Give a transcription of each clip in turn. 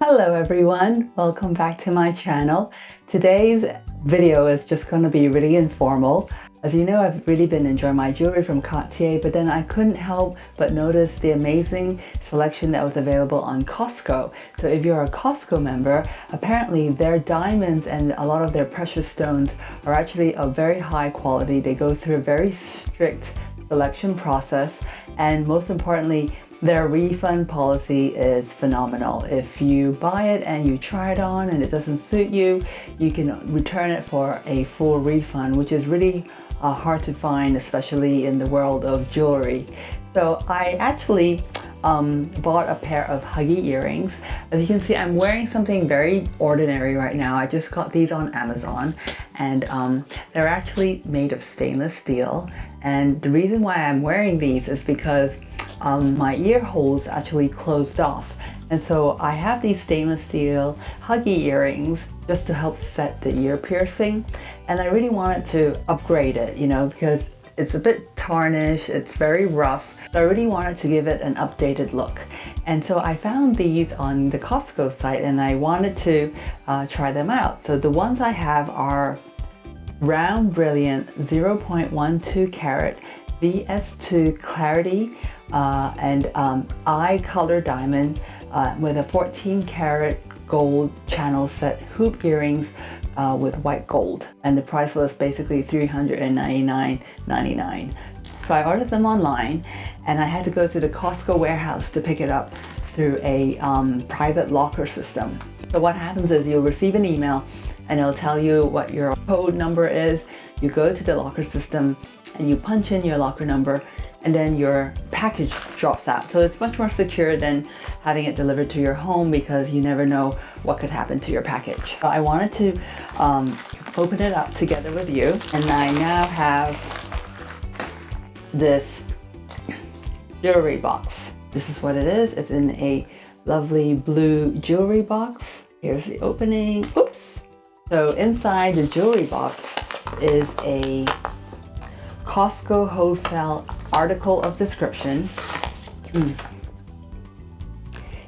Hello everyone, welcome back to my channel. Today's video is just going to be really informal. As you know, I've really been enjoying my jewelry from Cartier, but then I couldn't help but notice the amazing selection that was available on Costco. So if you're a Costco member, apparently their diamonds and a lot of their precious stones are actually of very high quality. They go through a very strict selection process, and most importantly, their refund policy is phenomenal. If you buy it and you try it on and it doesn't suit you, you can return it for a full refund, which is really hard to find, especially in the world of jewelry. So I actually bought a pair of huggy earrings. As you can see, I'm wearing something very ordinary right now. I just got these on Amazon, and they're actually made of stainless steel. And the reason why I'm wearing these is because my ear holes actually closed off, and so I have these stainless steel huggy earrings just to help set the ear piercing. And I really wanted to upgrade it, you know, because it's a bit tarnished, it's very rough. So I really wanted to give it an updated look. And so I found these on the Costco site and I wanted to try them out. So the ones I have are round brilliant 0.12 carat VS2 clarity and eye color diamond with a 14 karat gold channel set hoop earrings with white gold, and the price was basically $399.99. So I ordered them online, and I had to go to the Costco warehouse to pick it up through a private locker system. So what happens is you'll receive an email and it'll tell you what your code number is. You go to the locker system and you punch in your locker number, and then your package drops out. So it's much more secure than having it delivered to your home, because you never know what could happen to your package. So I wanted to open it up together with you, and I now have this jewelry box. This is what it is. It's in a lovely blue jewelry box. Here's the opening. Oops. So inside the jewelry box is a Costco wholesale article of description.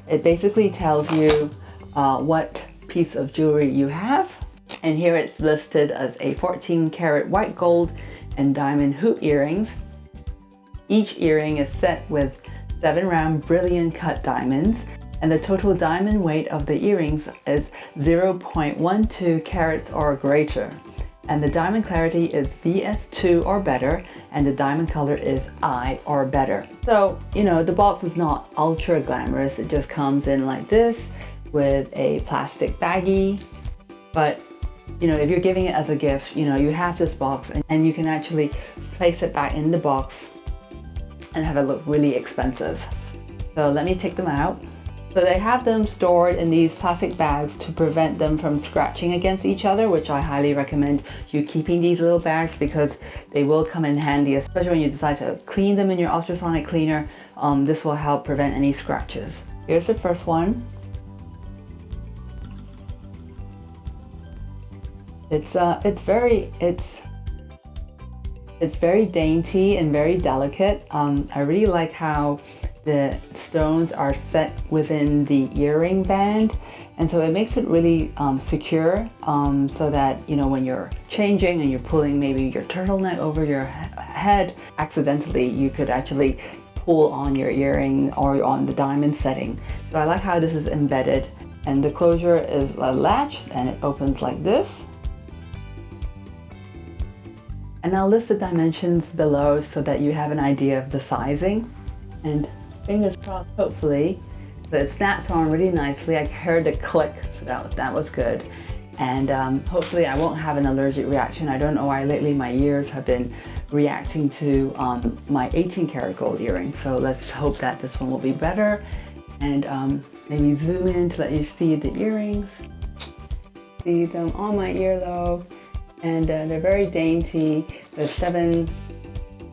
It basically tells you what piece of jewelry you have, and here it's listed as a 14 karat white gold and diamond hoop earrings. Each earring is set with 7 round brilliant cut diamonds, and the total diamond weight of the earrings is 0.12 carats or greater. And the diamond clarity is VS2 or better, and the diamond color is I or better. So, you know, the box is not ultra glamorous. It just comes in like this with a plastic baggie. But, you know, if you're giving it as a gift, you know, you have this box and you can actually place it back in the box and have it look really expensive. So let me take them out. So they have them stored in these plastic bags to prevent them from scratching against each other, which I highly recommend you keeping these little bags, because they will come in handy, especially when you decide to clean them in your ultrasonic cleaner. This will help prevent any scratches. Here's the first one. It's very dainty and very delicate. I really like how the stones are set within the earring band, and so it makes it really secure, so that, you know, when you're changing and you're pulling maybe your turtleneck over your head, accidentally you could actually pull on your earring or on the diamond setting. So I like how this is embedded, and the closure is a latch and it opens like this. And I'll list the dimensions below so that you have an idea of the sizing. And fingers crossed, hopefully, but it snaps on really nicely. I heard a click, so that was good. And hopefully I won't have an allergic reaction. I don't know why lately my ears have been reacting to my 18 karat gold earring. So let's hope that this one will be better. And maybe zoom in to let you see the earrings. See them on my earlobe. And they're very dainty. There's 7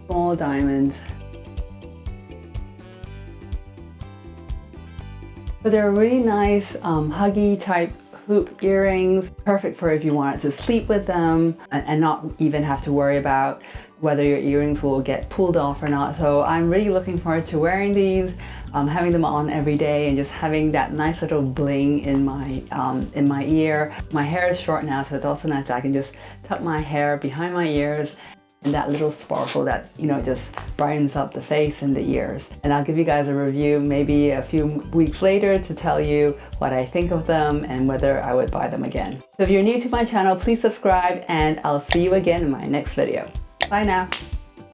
small diamonds. But they're really nice huggy type hoop earrings, perfect for if you wanted to sleep with them and not even have to worry about whether your earrings will get pulled off or not. So I'm really looking forward to wearing these. having them on every day and just having that nice little bling in my ear. My hair is short now, so it's also nice that I can just tuck my hair behind my ears, and that little sparkle that, you know, just brightens up the face and the ears. And I'll give you guys a review maybe a few weeks later to tell you what I think of them and whether I would buy them again. So if you're new to my channel, please subscribe, and I'll see you again in my next video. Bye now.